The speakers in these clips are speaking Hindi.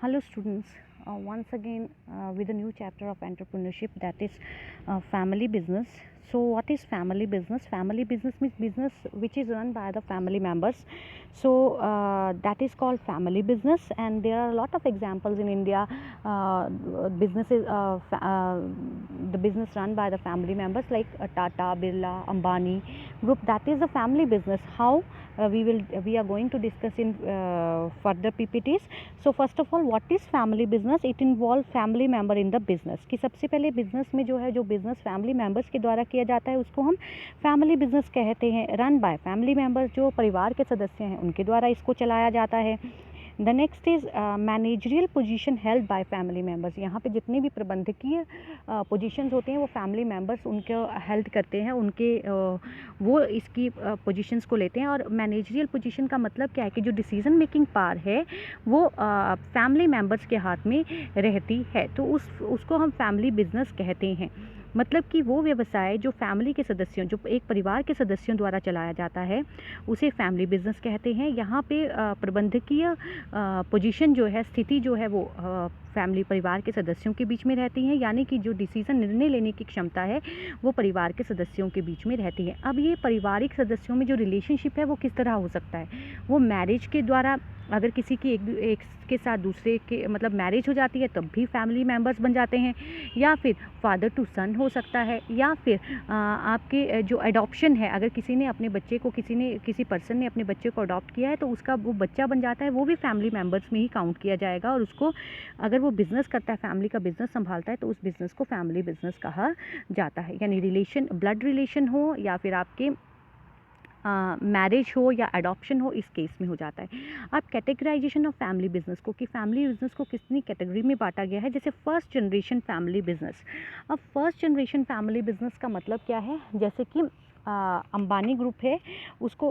Hello students, once again with a new chapter of entrepreneurship, that is family business. So what is family business? Family business means business which is run by the family members. So that is called family business, and there are a lot of examples in India. Businesses, the business run by the family members like Tata, Birla, Ambani group. That is a family business. How we are going to discuss in further PPTs. So first of all what is family business? It involve family member in the business. कि सबसे पहले बिजनेस में जो बिजनेस फैमिली मेम्बर्स के द्वारा किया जाता है उसको हम फैमिली बिजनेस कहते हैं। रन बाय फैमिली मेम्बर्स, जो परिवार के सदस्य हैं उनके द्वारा इसको चलाया जाता है। The next is managerial position held by family members. यहाँ पे जितनी भी प्रबंधकीय पोजीशंस होते हैं वो फैमिली मेम्बर्स उनको हेल्ड करते हैं, उनके वो इसकी पोजीशंस को लेते हैं। और मैनेजरियल पोजीशन का मतलब क्या है कि जो डिसीजन मेकिंग पावर है वो फैमिली मेम्बर्स के हाथ में रहती है, तो उसको हम फैमिली बिजनेस कहते हैं। मतलब कि वो व्यवसाय जो फैमिली के सदस्यों, जो एक परिवार के सदस्यों द्वारा चलाया जाता है उसे फैमिली बिजनेस कहते हैं। यहाँ पे प्रबंधकीय पोजीशन जो है, स्थिति जो है वो फैमिली परिवार के सदस्यों के बीच में रहती हैं, यानी कि जो डिसीजन निर्णय लेने की क्षमता है वो परिवार के सदस्यों के बीच में रहती है। अब ये पारिवारिक सदस्यों में जो रिलेशनशिप है वो किस तरह हो सकता है? वो मैरिज के द्वारा, अगर किसी की एक के साथ दूसरे के मतलब मैरिज हो जाती है तब भी फैमिली मेम्बर्स बन जाते हैं, या फिर फादर टू सन हो सकता है, या फिर आपके जो अडॉप्शन है, अगर किसी ने अपने बच्चे को किसी पर्सन ने अपने बच्चे को अडॉप्ट किया है तो उसका वो बच्चा बन जाता है, वो भी फैमिली मेम्बर्स में ही काउंट किया जाएगा। और उसको अगर वो बिज़नेस करता है, फैमिली का बिज़नेस संभालता है, तो उस बिज़नेस को फैमिली बिज़नेस कहा जाता है। यानी रिलेशन, ब्लड रिलेशन हो या फिर आपके मैरिज हो या अडॉप्शन हो, इस केस में हो जाता है। अब कैटेगराइजेशन ऑफ फैमिली बिजनेस को, कि फैमिली बिजनेस को कितनी कैटेगरी में बांटा गया है। जैसे फर्स्ट जनरेशन फैमिली बिजनेस। अब फर्स्ट जनरेशन फैमिली बिजनेस का मतलब क्या है? जैसे कि अंबानी ग्रुप है, उसको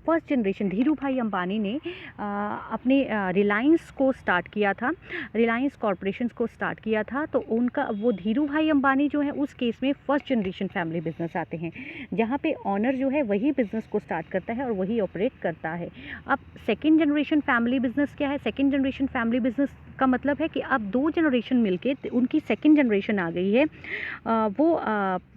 फर्स्ट जनरेशन धीरू भाई अंबानी ने अपने रिलायंस को स्टार्ट किया था, रिलायंस कॉरपोरेशन को स्टार्ट किया था। तो उनका वो धीरू भाई अंबानी जो है उस केस में फर्स्ट जनरेशन फैमिली बिजनेस आते हैं, जहाँ पे ऑनर जो है वही बिजनेस को स्टार्ट करता है और वही ऑपरेट करता है। अब सेकेंड जनरेशन फैमिली बिजनेस क्या है? सेकेंड जनरेशन फैमिली बिजनेस का मतलब है कि अब दो जनरेशन मिलके उनकी सेकेंड जनरेशन आ गई है, वो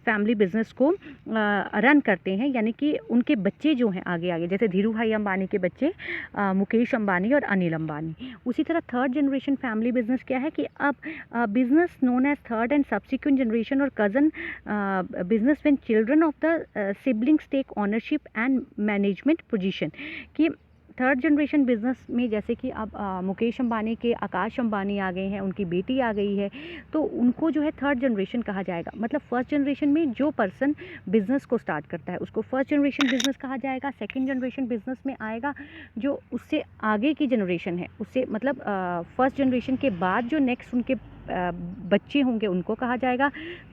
फैमिली बिजनेस को रन करते हैं, यानी कि उनके बच्चे जो हैं आगे, जैसे धीरू भाई अंबानी के बच्चे मुकेश अंबानी और अनिल अंबानी। उसी तरह थर्ड जनरेशन फैमिली बिजनेस क्या है कि अब business known as third and subsequent generation और cousin business when children of the siblings take ownership and management position. कि थर्ड जनरेशन बिजनेस में जैसे कि अब मुकेश अंबानी के आकाश अंबानी आ गए हैं, उनकी बेटी आ गई है, तो उनको जो है थर्ड जनरेशन कहा जाएगा। मतलब फर्स्ट जनरेशन में जो पर्सन बिजनेस को स्टार्ट करता है उसको फर्स्ट जनरेशन बिजनेस कहा जाएगा। सेकंड जनरेशन बिजनेस में आएगा जो उससे आगे की जनरेशन है, उससे मतलब फर्स्ट जनरेशन के बाद जो नेक्स्ट उनके बच्चे होंगे उनको कहा जाएगा।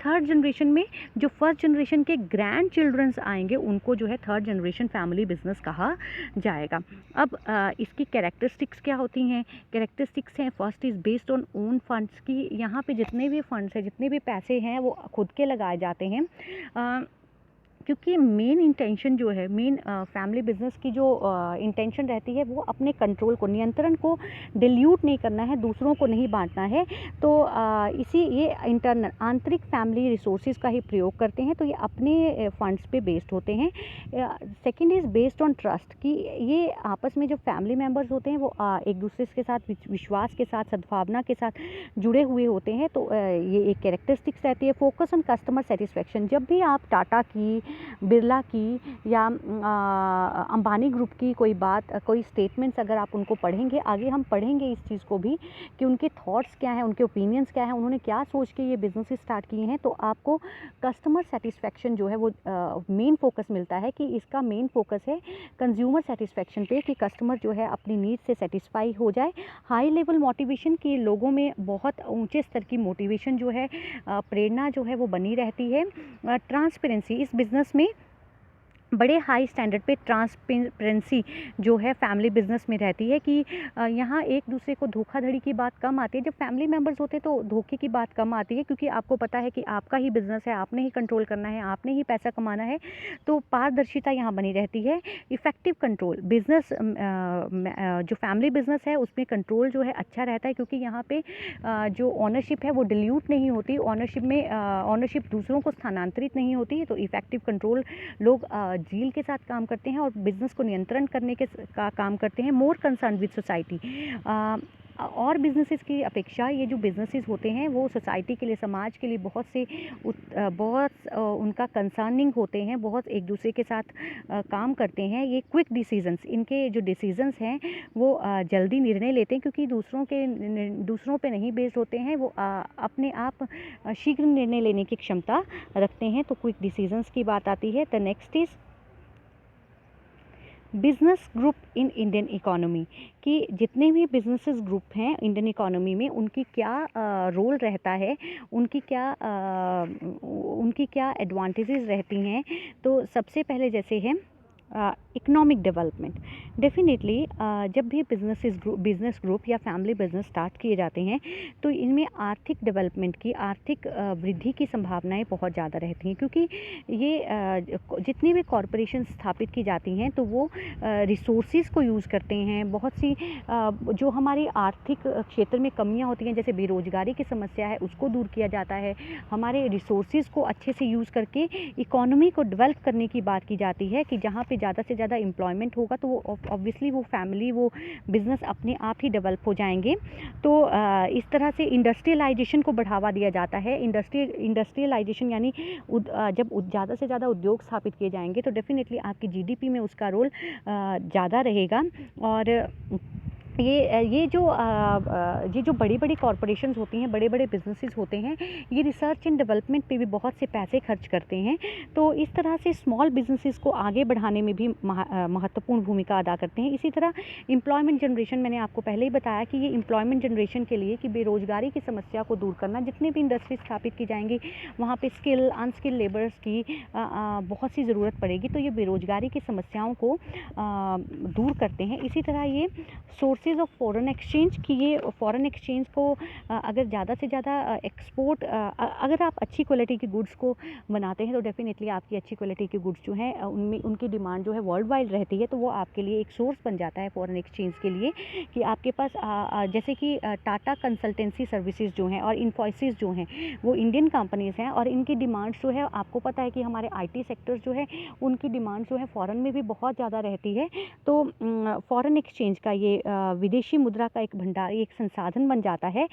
थर्ड जनरेशन में जो फर्स्ट जनरेशन के ग्रैंड चिल्ड्रंस आएंगे उनको जो है थर्ड जनरेशन फैमिली बिजनेस कहा जाएगा। अब इसकी कैरेक्टरिस्टिक्स क्या होती हैं? कैरेक्टरिस्टिक्स हैं, first is based on own funds. की यहाँ पे जितने भी फंड्स हैं, जितने भी पैसे हैं वो खुद के लगाए जाते हैं, क्योंकि मेन इंटेंशन जो है, मेन फैमिली बिजनेस की जो इंटेंशन रहती है वो अपने कंट्रोल को, नियंत्रण को डिल्यूट नहीं करना है, दूसरों को नहीं बांटना है। तो ये इंटरनल आंतरिक फैमिली रिसोर्सेज का ही प्रयोग करते हैं, तो ये अपने फंड्स पे बेस्ड होते हैं। Second is based on trust. कि ये आपस में जो फैमिली मेम्बर्स होते हैं वो एक दूसरे के साथ विश्वास के साथ, सद्भावना के साथ जुड़े हुए होते हैं, तो ये एक कैरेक्टरिस्टिक्स रहती है। Focus on customer satisfaction. जब भी आप टाटा की, बिरला की या अंबानी ग्रुप की कोई बात, कोई स्टेटमेंट्स अगर आप उनको पढ़ेंगे, आगे हम पढ़ेंगे इस चीज़ को भी कि उनके थॉट्स क्या हैं, उनके ओपिनियंस क्या हैं, उन्होंने क्या सोच के ये बिज़नेस स्टार्ट किए हैं, तो आपको कस्टमर सेटिस्फेक्शन जो है वो मेन फोकस मिलता है। कि इसका मेन फोकस है कंज्यूमर सेटिस्फेक्शन पे, कि कस्टमर जो है अपनी नीड से सेटिस्फाई हो जाए। हाई लेवल मोटिवेशन, की लोगों में बहुत ऊंचे स्तर की मोटिवेशन जो है, प्रेरणा जो है वो बनी रहती है। ट्रांसपेरेंसी, इस बिज़नेस में बड़े हाई स्टैंडर्ड पे ट्रांसपेरेंसी जो है फैमिली बिजनेस में रहती है कि यहाँ एक दूसरे को धोखाधड़ी की बात कम आती है। जब फैमिली मेम्बर्स होते हैं तो धोखे की बात कम आती है, क्योंकि आपको पता है कि आपका ही बिजनेस है, आपने ही कंट्रोल करना है, आपने ही पैसा कमाना है, तो पारदर्शिता यहाँ बनी रहती है। इफ़ेक्टिव कंट्रोल बिजनेस, जो फैमिली बिजनेस है उसमें कंट्रोल जो है अच्छा रहता है, क्योंकि यहाँ पे जो ऑनरशिप है वो डिल्यूट नहीं होती, ऑनरशिप में ऑनरशिप दूसरों को स्थानांतरित नहीं होती है। तो इफ़ेक्टिव कंट्रोल, लोग झील के साथ काम करते हैं और बिजनेस को नियंत्रण करने के का काम करते हैं। मोर कंसर्न विद सोसाइटी, और बिजनेसेस की अपेक्षा ये जो बिजनेसेस होते हैं वो सोसाइटी के लिए, समाज के लिए बहुत से उनका कंसर्निंग होते हैं, बहुत एक दूसरे के साथ काम करते हैं। ये क्विक डिसीजंस, इनके जो डिसीजंस हैं वो जल्दी निर्णय लेते हैं, क्योंकि दूसरों पे नहीं बेस्ड होते हैं, वो अपने आप शीघ्र निर्णय लेने की क्षमता रखते हैं। तो क्विक डिसीजंस की बात आती है। The next is business group in Indian economy, कि जितने भी बिजनेसेस ग्रुप हैं इंडियन इकोनॉमी में उनकी क्या रोल रहता है, उनकी क्या एडवांटेजेस रहती हैं। तो सबसे पहले जैसे है इकोनॉमिक डेवलपमेंट। डेफिनेटली जब भी बिजनेस ग्रुप या फैमिली बिजनेस स्टार्ट किए जाते हैं तो इनमें आर्थिक डेवलपमेंट की, आर्थिक वृद्धि की संभावनाएं बहुत ज़्यादा रहती हैं, क्योंकि ये जितनी भी कॉरपोरेशन स्थापित की जाती हैं तो वो रिसोर्सेज को यूज़ करते हैं। बहुत सी जो हमारी आर्थिक क्षेत्र में कमियां होती हैं, जैसे बेरोजगारी की समस्या है, उसको दूर किया जाता है। हमारे रिसोर्सेज को अच्छे से यूज़ करके इकोनॉमी को डेवलप करने की बात की जाती है, कि जहाँ पे ज़्यादा से ज़्यादा एम्प्लॉयमेंट होगा तो वो ऑब्वियसली वो फैमिली, वो बिज़नेस अपने आप ही डेवलप हो जाएंगे। तो इस तरह से इंडस्ट्रियलाइजेशन को बढ़ावा दिया जाता है। इंडस्ट्रियलाइजेशन यानी जब ज़्यादा से ज़्यादा उद्योग स्थापित किए जाएंगे तो डेफिनेटली आपकी जीडीपी में उसका रोल ज़्यादा रहेगा। और ये जो बड़ी बड़ी कॉरपोरेशंस होती हैं, बड़े बड़े बिजनेसेस होते हैं, ये रिसर्च एंड डेवलपमेंट पे भी बहुत से पैसे खर्च करते हैं। तो इस तरह से स्मॉल बिजनेसेस को आगे बढ़ाने में भी महत्वपूर्ण भूमिका अदा करते हैं। इसी तरह एम्प्लॉयमेंट जनरेशन, मैंने आपको पहले ही बताया कि ये एम्प्लॉयमेंट जनरेशन के लिए, कि बेरोजगारी की समस्या को दूर करना, जितने भी इंडस्ट्री स्थापित की जाएंगी वहाँ पर स्किल अनस्किल लेबर्स की बहुत सी ज़रूरत पड़ेगी, तो ये बेरोजगारी की समस्याओं को दूर करते हैं। इसी तरह ये सोर्सेज ऑफ फॉरेन एक्सचेंज, कि ये फॉरेन एक्सचेंज को अगर ज़्यादा से ज़्यादा एक्सपोर्ट, अगर आप अच्छी क्वालिटी की गुड्स को बनाते हैं तो डेफिनेटली आपकी अच्छी क्वालिटी की गुड्स जो हैं उनमें उनकी डिमांड जो है वर्ल्ड वाइड रहती है, तो वो आपके लिए एक सोर्स बन जाता है फॉरेन एक्सचेंज के लिए। कि आपके पास जैसे कि टाटा कंसल्टेंसी सर्विसेज जो हैं और इन्फोसिस जो हैं वो इंडियन कंपनीज़ हैं, और इनकी डिमांड जो है, आपको पता है कि हमारे IT सेक्टर्स जो है उनकी डिमांड जो है फ़ॉरेन में भी बहुत ज़्यादा रहती है। तो फ़ॉरेन एक्सचेंज का ये विदेशी मुद्रा का एक भंडार, एक संसाधन बन जाता है।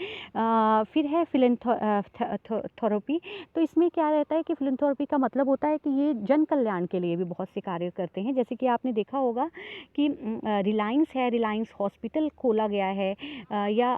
फिर है फिलैंथ्रोपी। तो इसमें क्या रहता है कि फिलैंथ्रोपी का मतलब होता है कि ये जन कल्याण के लिए भी बहुत से कार्य करते हैं। जैसे कि आपने देखा होगा कि रिलायंस हॉस्पिटल खोला गया है, या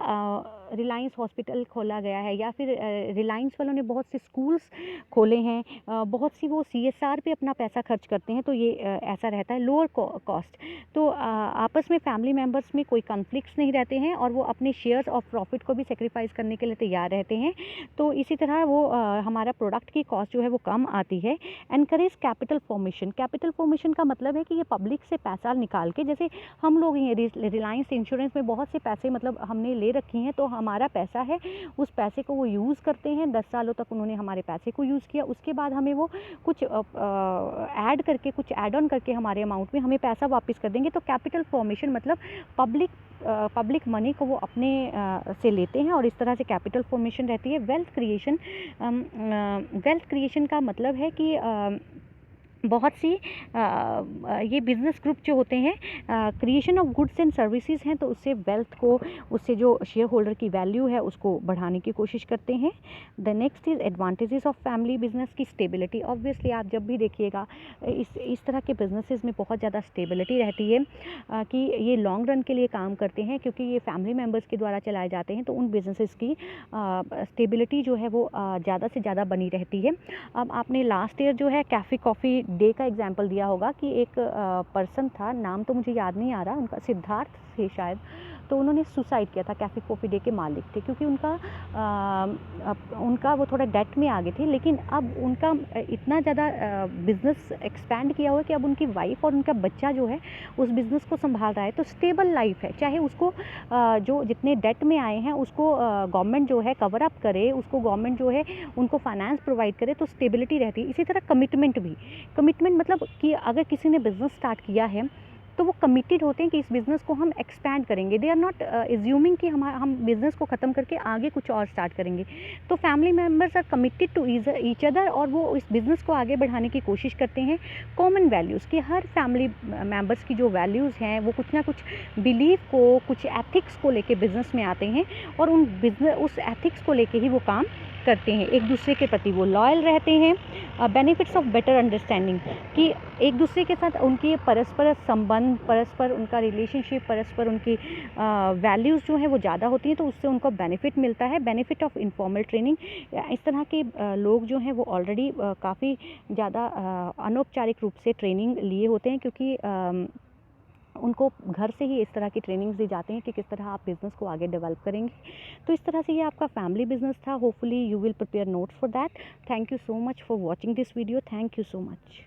रिलायंस हॉस्पिटल खोला गया है, या फिर रिलायंस वालों ने बहुत से स्कूल्स खोले हैं, बहुत सी वो CSR पे अपना पैसा खर्च करते हैं। तो ये ऐसा रहता है लोअर कॉस्ट। तो आपस में फैमिली मेम्बर्स में कोई कॉन्फ्लिक्ट्स नहीं रहते हैं, और वो अपने शेयर्स ऑफ प्रॉफिट को भी सेक्रीफाइस करने के लिए तैयार रहते हैं। तो इसी तरह वो हमारा प्रोडक्ट की कॉस्ट जो है वो कम आती है। एनकरेज कैपिटल फॉर्मेशन का मतलब है कि ये पब्लिक से पैसा निकाल के, जैसे हम लोग ये रिलायंस इंश्योरेंस में बहुत से पैसे मतलब हमने ले रखी हैं, तो हमारा पैसा है, उस पैसे को वो यूज़ करते हैं। 10 सालों तक उन्होंने हमारे पैसे को यूज़ किया, उसके बाद हमें वो कुछ ऐड करके, कुछ ऐड ऑन करके हमारे अमाउंट में हमें पैसा वापस कर देंगे। तो कैपिटल फॉर्मेशन मतलब पब्लिक मनी को वो अपने से लेते हैं, और इस तरह से कैपिटल फॉर्मेशन रहती है। वेल्थ क्रिएशन का मतलब है कि बहुत सी ये बिज़नेस ग्रुप जो होते हैं, creation of goods and services हैं, तो उससे वेल्थ को, उससे जो शेयर होल्डर की वैल्यू है उसको बढ़ाने की कोशिश करते हैं। The next is advantages of family business की स्टेबिलिटी। ऑब्वियसली आप जब भी देखिएगा इस तरह के बिजनेसेस में बहुत ज़्यादा स्टेबिलिटी रहती है, कि ये लॉन्ग रन के लिए काम करते हैं, क्योंकि ये फैमिली मेम्बर्स के द्वारा चलाए जाते हैं। तो उन बिजनेसेस की स्टेबिलिटी जो है वो ज़्यादा से ज़्यादा बनी रहती है। अब आपने लास्ट ईयर जो है कैफ़े कॉफ़ी डे का एग्जांपल दिया होगा कि एक पर्सन था, नाम तो मुझे याद नहीं आ रहा, उनका सिद्धार्थ थे शायद, तो उन्होंने सुसाइड किया था। कैफ़े कॉफ़ी डे के मालिक थे, क्योंकि उनका वो थोड़ा डेट में आ गए थे, लेकिन अब उनका इतना ज़्यादा बिज़नेस एक्सपैंड किया हुआ है कि अब उनकी वाइफ और उनका बच्चा जो है उस बिज़नेस को संभाल रहा है। तो स्टेबल लाइफ है, चाहे उसको जो जितने डेट में आए हैं उसको गवर्नमेंट जो है कवर अप करे, उसको गवर्नमेंट जो है उनको फाइनेंस प्रोवाइड करे, तो स्टेबिलिटी रहती है। इसी तरह कमिटमेंट भी, कमिटमेंट मतलब कि अगर किसी ने बिज़नेस स्टार्ट किया है तो वो कमिटेड होते हैं कि इस बिज़नेस को हम एक्सपैंड करेंगे। दे आर नॉट एज्यूमिंग कि हम बिज़नेस को ख़त्म करके आगे कुछ और स्टार्ट करेंगे। तो family members are committed to each other, और वो इस बिज़नेस को आगे बढ़ाने की कोशिश करते हैं। कॉमन वैल्यूज़ कि हर फैमिली मेम्बर्स की जो वैल्यूज़ हैं वो कुछ ना कुछ बिलीव को, कुछ एथिक्स को लेके बिज़नेस में आते हैं, और उस एथिक्स को लेके ही वो काम करते हैं। एक दूसरे के प्रति वो लॉयल रहते हैं। बेनिफिट्स ऑफ बेटर अंडरस्टैंडिंग कि एक दूसरे के साथ उनके परस्पर संबंध, परस्पर उनका रिलेशनशिप, परस्पर उनकी वैल्यूज़ जो हैं वो ज़्यादा होती हैं, तो उससे उनको बेनिफिट मिलता है। बेनिफिट ऑफ इनफॉर्मल ट्रेनिंग, इस तरह के लोग जो हैं वो ऑलरेडी काफ़ी ज़्यादा अनौपचारिक रूप से ट्रेनिंग लिए होते हैं, क्योंकि उनको घर से ही इस तरह की ट्रेनिंग्स दी जाती हैं कि किस तरह आप बिज़नेस को आगे डेवलप करेंगे। तो इस तरह से ये आपका फैमिली बिज़नेस था। Hopefully you will prepare notes for that. Thank you so much for watching this video. Thank you so much.